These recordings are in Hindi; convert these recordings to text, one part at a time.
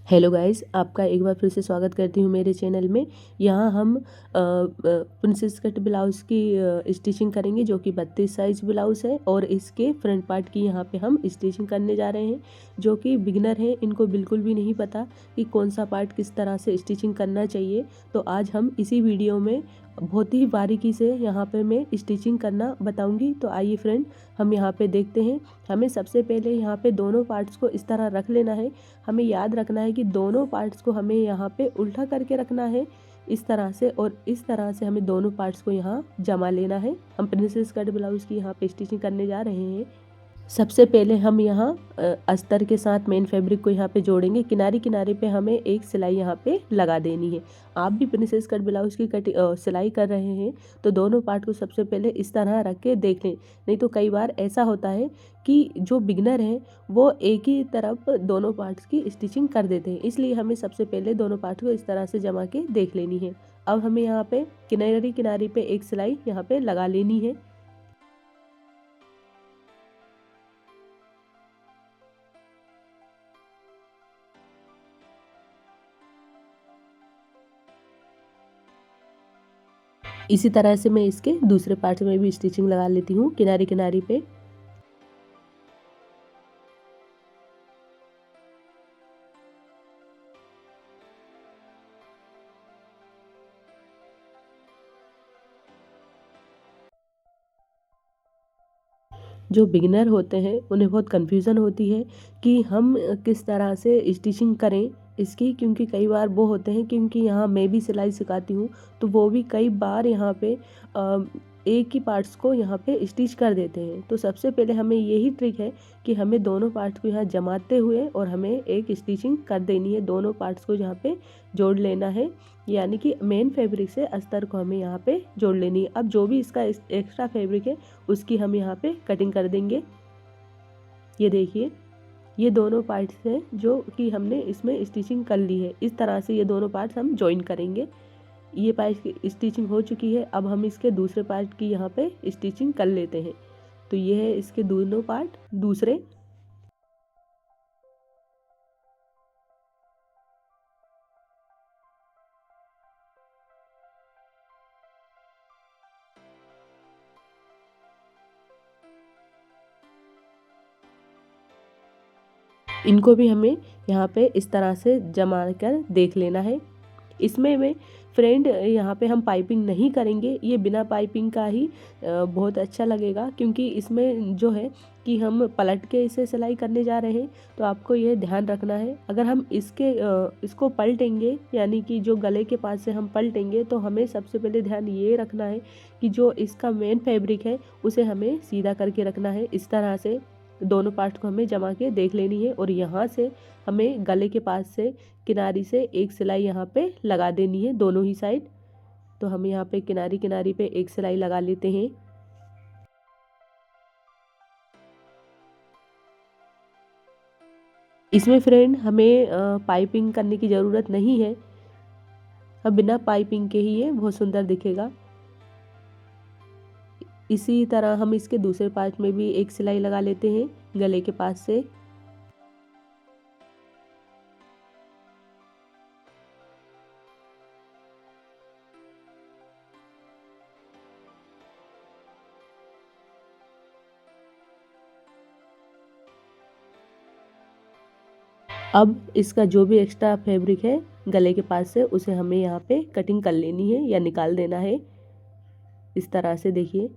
हेलो गाइस, आपका एक बार फिर से स्वागत करती हूँ मेरे चैनल में। यहाँ हम प्रिंसेस कट ब्लाउज़ की स्टिचिंग करेंगे, जो कि 32 साइज ब्लाउज़ है और इसके फ्रंट पार्ट की यहाँ पे हम स्टिचिंग करने जा रहे हैं। जो कि बिगनर हैं, इनको बिल्कुल भी नहीं पता कि कौन सा पार्ट किस तरह से स्टिचिंग करना चाहिए। तो आज हम इसी वीडियो में बहुत ही बारीकी से यहाँ पे मैं स्टिचिंग करना बताऊँगी। तो आइए फ्रेंड, हम यहाँ पे देखते हैं। हमें सबसे पहले यहाँ पे दोनों पार्ट्स को इस तरह रख लेना है। हमें याद रखना है कि दोनों पार्ट्स को हमें यहाँ पे उल्टा करके रखना है इस तरह से, और इस तरह से हमें दोनों पार्ट्स को यहाँ जमा लेना है। हम प्रिंसेस कट ब्लाउज़ की यहाँ पे स्टिचिंग करने जा रहे हैं। सबसे पहले हम यहाँ अस्तर के साथ मेन फैब्रिक को यहाँ पे जोड़ेंगे। किनारे किनारे पे हमें एक सिलाई यहाँ पे लगा देनी है। आप भी प्रिंसेस कट ब्लाउज़ की सिलाई कर रहे हैं तो दोनों पार्ट को सबसे पहले इस तरह रख के देख लें। नहीं तो कई बार ऐसा होता है कि जो बिगनर हैं वो एक ही तरफ दोनों पार्ट्स की स्टिचिंग कर देते हैं, इसलिए हमें सबसे पहले दोनों पार्ट को इस तरह से जमा के देख लेनी है। अब हमें यहाँ पे किनारे किनारे पे एक सिलाई यहाँ पे लगा लेनी है। इसी तरह से मैं इसके दूसरे पार्ट में भी स्टिचिंग लगा लेती हूँ किनारे किनारे पे। जो बिगिनर होते हैं उन्हें बहुत कन्फ्यूज़न होती है कि हम किस तरह से स्टिचिंग करें इसकी, क्योंकि कई बार वो होते हैं, क्योंकि यहाँ मैं भी सिलाई सिखाती हूँ तो वो भी कई बार यहाँ पे एक ही पार्ट्स को यहाँ पे स्टिच कर देते हैं। तो सबसे पहले हमें यही ट्रिक है कि हमें दोनों पार्ट्स को यहाँ जमाते हुए और हमें एक स्टिचिंग कर देनी है। दोनों पार्ट्स को यहाँ पे जोड़ लेना है, यानी कि मेन फैब्रिक से अस्तर को हमें यहाँ पे जोड़ लेनी है। अब जो भी इसका एक्स्ट्रा फैब्रिक है उसकी हम यहाँ पे कटिंग कर देंगे। ये देखिए, ये दोनों पार्ट्स हैं जो कि हमने इसमें स्टिचिंग कर ली है। इस तरह से ये दोनों पार्ट्स हम जॉइन करेंगे। ये पार्ट की स्टिचिंग हो चुकी है। अब हम इसके दूसरे पार्ट की यहाँ पे स्टिचिंग कर लेते हैं। तो ये है इसके दोनों पार्ट दूसरे। इनको भी हमें यहाँ पे इस तरह से जमा कर देख लेना है। इसमें में फ्रेंड यहाँ पे हम पाइपिंग नहीं करेंगे, ये बिना पाइपिंग का ही बहुत अच्छा लगेगा, क्योंकि इसमें जो है कि हम पलट के इसे सिलाई करने जा रहे हैं। तो आपको ये ध्यान रखना है, अगर हम इसको पलटेंगे, यानी कि जो गले के पास से हम पलटेंगे, तो हमें सबसे पहले ध्यान ये रखना है कि जो इसका मेन फैब्रिक है उसे हमें सीधा करके रखना है। इस तरह से दोनों पार्ट को हमें जमा के देख लेनी है, और यहाँ से हमें गले के पास से किनारी से एक सिलाई यहाँ पे लगा देनी है दोनों ही साइड। तो हम यहाँ पे किनारी किनारी पे एक सिलाई लगा लेते हैं। इसमें फ्रेंड हमें पाइपिंग करने की ज़रूरत नहीं है। अब बिना पाइपिंग के ही ये बहुत सुंदर दिखेगा। इसी तरह हम इसके दूसरे पार्ट में भी एक सिलाई लगा लेते हैं गले के पास से। अब इसका जो भी एक्स्ट्रा फैब्रिक है गले के पास से, उसे हमें यहाँ पे कटिंग कर लेनी है या निकाल देना है। इस तरह से देखिए,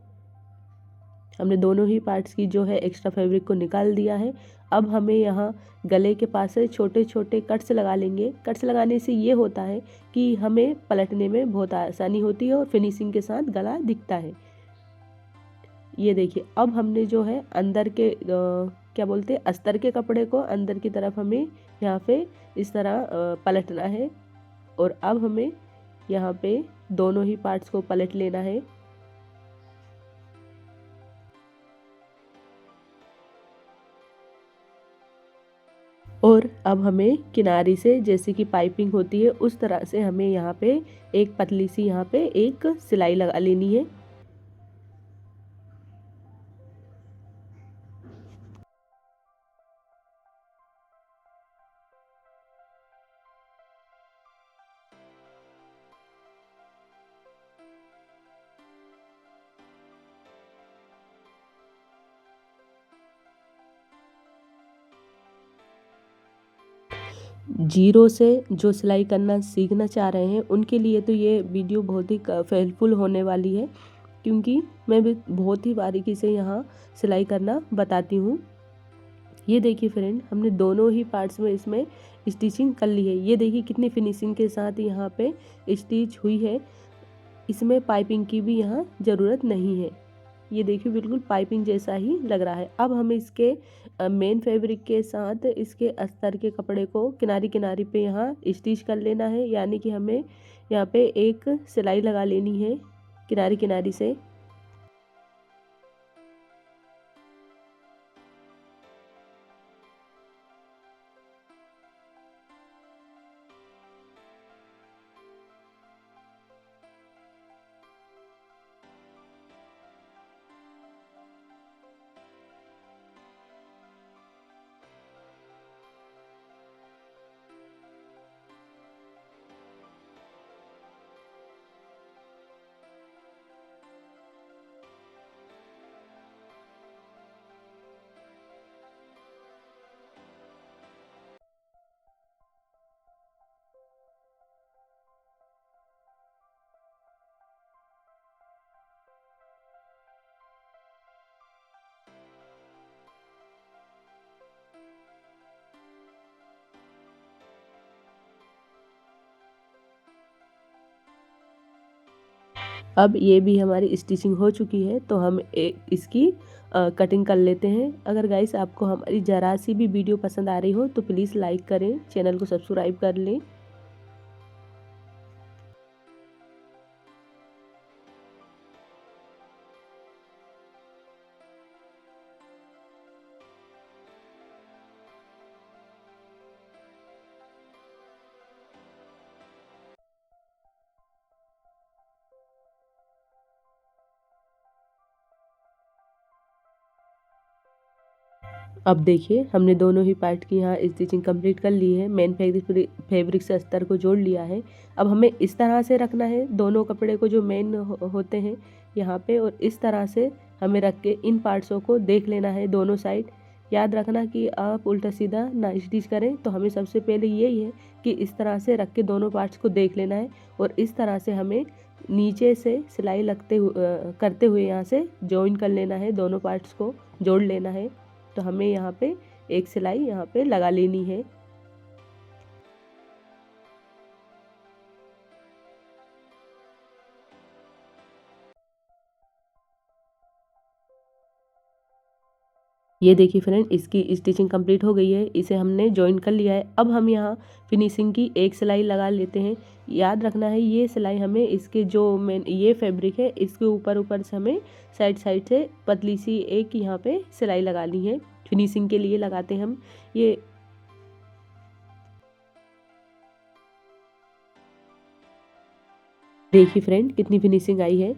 हमने दोनों ही पार्ट्स की जो है एक्स्ट्रा फैब्रिक को निकाल दिया है। अब हमें यहाँ गले के पास से छोटे छोटे कट्स लगा लेंगे। कट्स लगाने से ये होता है कि हमें पलटने में बहुत आसानी होती है और फिनिशिंग के साथ गला दिखता है। ये देखिए, अब हमने जो है अंदर के क्या बोलते हैं, अस्तर के कपड़े को अंदर की तरफ हमें यहाँ पे इस तरह पलटना है, और अब हमें यहाँ पे दोनों ही पार्ट्स को पलट लेना है। और अब हमें किनारी से, जैसे कि पाइपिंग होती है उस तरह से, हमें यहाँ पे एक पतली सी यहाँ पे एक सिलाई लगा लेनी है। जीरो से जो सिलाई करना सीखना चाह रहे हैं उनके लिए तो ये वीडियो बहुत ही हेल्पफुल होने वाली है, क्योंकि मैं भी बहुत ही बारीकी से यहाँ सिलाई करना बताती हूँ। ये देखिए फ्रेंड, हमने दोनों ही पार्ट्स में इसमें स्टिचिंग कर ली है। ये देखिए कितनी फिनिशिंग के साथ यहाँ पे स्टिच हुई है। इसमें पाइपिंग की भी यहाँ ज़रूरत नहीं है। ये देखिए बिल्कुल पाइपिंग जैसा ही लग रहा है। अब हमें इसके मेन फैब्रिक के साथ इसके अस्तर के कपड़े को किनारी किनारी पे यहाँ स्टिच कर लेना है, यानी कि हमें यहाँ पे एक सिलाई लगा लेनी है किनारी किनारी से। अब ये भी हमारी स्टिचिंग हो चुकी है, तो हम इसकी कटिंग कर लेते हैं। अगर गाइस आपको हमारी ज़रा सी भी वीडियो पसंद आ रही हो तो प्लीज़ लाइक करें, चैनल को सब्सक्राइब कर लें। अब देखिए हमने दोनों ही पार्ट की यहाँ स्टिचिंग कंप्लीट कर ली है। मेन फैब्रिक से अस्तर को जोड़ लिया है। अब हमें इस तरह से रखना है दोनों कपड़े को जो मेन होते हैं यहाँ पे, और इस तरह से हमें रख के इन पार्ट्सों को देख लेना है दोनों साइड। याद रखना कि आप उल्टा सीधा ना स्टिच करें, तो हमें सबसे पहले यही है कि इस तरह से रख के दोनों पार्ट्स को देख लेना है, और इस तरह से हमें नीचे से सिलाई करते हुए यहाँ से जॉइन कर लेना है, दोनों पार्ट्स को जोड़ लेना है। तो हमें यहाँ पे एक सिलाई यहाँ पे लगा लेनी है। ये देखिए फ्रेंड, इसकी स्टिचिंग कंप्लीट हो गई है, इसे हमने जॉइन कर लिया है। अब हम यहाँ फिनिशिंग की एक सिलाई लगा लेते हैं। याद रखना है ये सिलाई हमें इसके जो मेन ये फैब्रिक है इसके ऊपर ऊपर से हमें साइड साइड से पतली सी एक यहाँ पे सिलाई लगानी है। फिनिशिंग के लिए लगाते हैं हम ये। देखिए फ्रेंड कितनी फिनिशिंग आई है।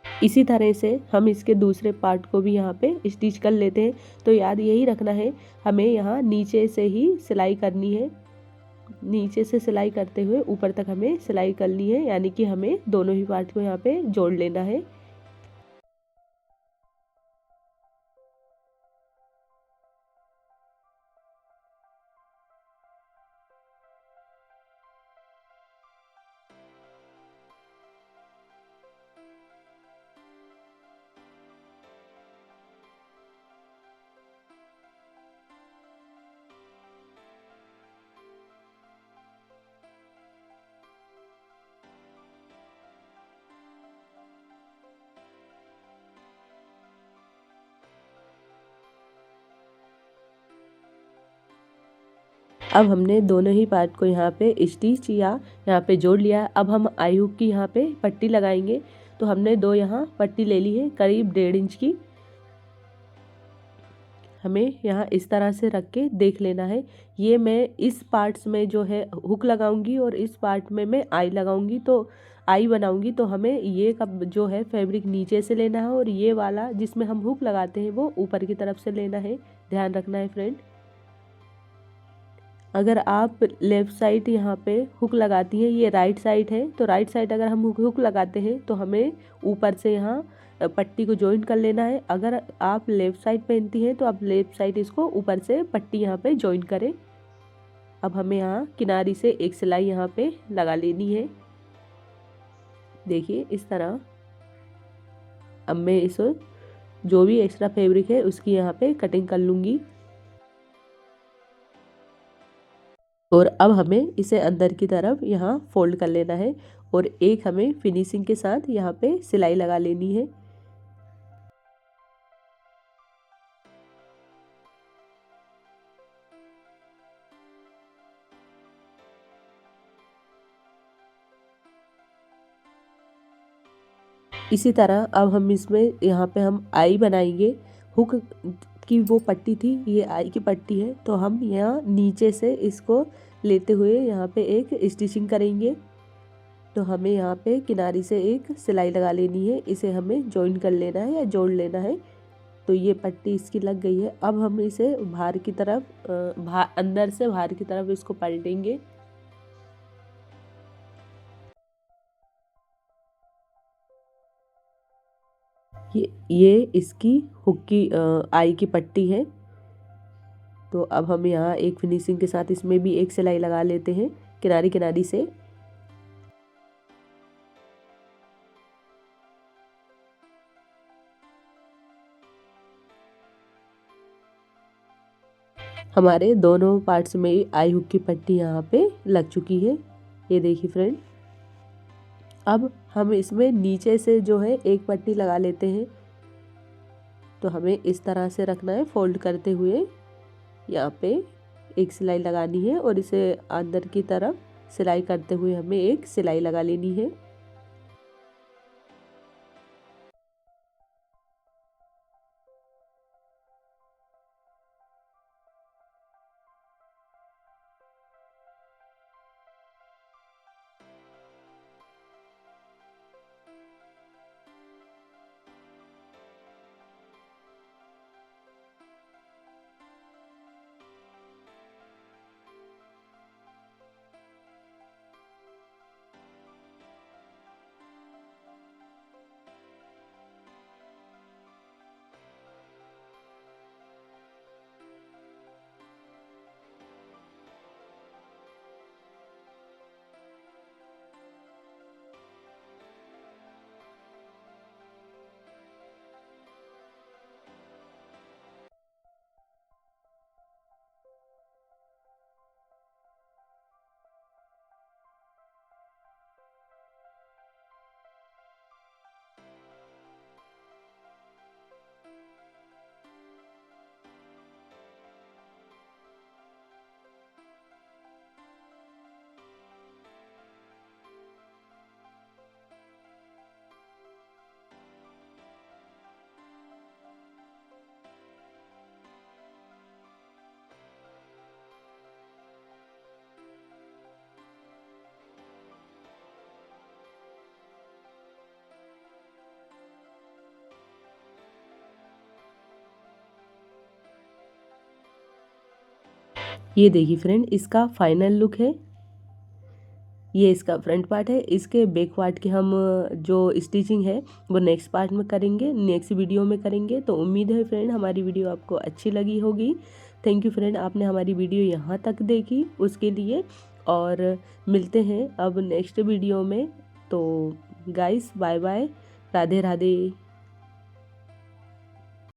इसी तरह से हम इसके दूसरे पार्ट को भी यहाँ पे स्टिच कर लेते हैं। तो याद यही रखना है, हमें यहाँ नीचे से ही सिलाई करनी है। नीचे से सिलाई करते हुए ऊपर तक हमें सिलाई करनी है, यानी कि हमें दोनों ही पार्ट को यहाँ पे जोड़ लेना है। अब हमने दोनों ही पार्ट को यहाँ पे स्टिच या यहाँ पे जोड़ लिया है। अब हम आई हुक की यहाँ पे पट्टी लगाएंगे। तो हमने दो यहाँ पट्टी ले ली है करीब 1.5 इंच की। हमें यहाँ इस तरह से रख के देख लेना है। ये मैं इस पार्ट्स में जो है हुक लगाऊंगी और इस पार्ट में मैं आई लगाऊंगी, तो आई बनाऊंगी। तो हमें ये कब जो है फैब्रिक नीचे से लेना है और ये वाला जिसमें हम हुक लगाते हैं वो ऊपर की तरफ से लेना है। ध्यान रखना है फ्रेंड। अगर आप लेफ़्ट साइड यहाँ पे हुक लगाती हैं, ये राइट साइड है, तो राइट साइड अगर हम हुक लगाते हैं तो हमें ऊपर से यहाँ पट्टी को जॉइन कर लेना है। अगर आप लेफ़्ट साइड पहनती हैं तो आप लेफ़्ट साइड इसको ऊपर से पट्टी यहाँ पे जॉइन करें। अब हमें यहाँ किनारी से एक सिलाई यहाँ पे लगा लेनी है, देखिए इस तरह। अब मैं इस जो भी एक्स्ट्रा फैब्रिक है उसकी यहाँ पे कटिंग कर लूँगी और अब हमें इसे अंदर की तरफ यहाँ फोल्ड कर लेना है और एक हमें फिनिशिंग के साथ यहाँ पे सिलाई लगा लेनी है। इसी तरह अब हम इसमें यहाँ पे हम आई बनाएंगे। हुक की वो पट्टी थी, ये आई की पट्टी है, तो हम यहाँ नीचे से इसको लेते हुए यहाँ पे एक स्टिचिंग करेंगे। तो हमें यहाँ पे किनारी से एक सिलाई लगा लेनी है, इसे हमें जॉइन कर लेना है या जोड़ लेना है। तो ये पट्टी इसकी लग गई है। अब हम इसे बाहर की तरफ अंदर से बाहर की तरफ इसको पलटेंगे। ये इसकी हुक की आई की पट्टी है। तो अब हम यहाँ एक फिनिशिंग के साथ इसमें भी एक सिलाई लगा लेते हैं किनारी किनारी से। हमारे दोनों पार्ट्स में आई हुक की पट्टी यहाँ पे लग चुकी है, ये देखिए फ्रेंड। अब हम इसमें नीचे से जो है एक पट्टी लगा लेते हैं। तो हमें इस तरह से रखना है, फोल्ड करते हुए यहाँ पे एक सिलाई लगानी है और इसे अंदर की तरफ सिलाई करते हुए हमें एक सिलाई लगा लेनी है। ये देखिए फ्रेंड, इसका फाइनल लुक है। ये इसका फ्रंट पार्ट है। इसके बैक पार्ट की हम जो स्टिचिंग है वो नेक्स्ट पार्ट में करेंगे, नेक्स्ट वीडियो में करेंगे। तो उम्मीद है फ्रेंड हमारी वीडियो आपको अच्छी लगी होगी। थैंक यू फ्रेंड, आपने हमारी वीडियो यहाँ तक देखी उसके लिए। और मिलते हैं अब नेक्स्ट वीडियो में। तो guys bye bye, Radhe Radhe.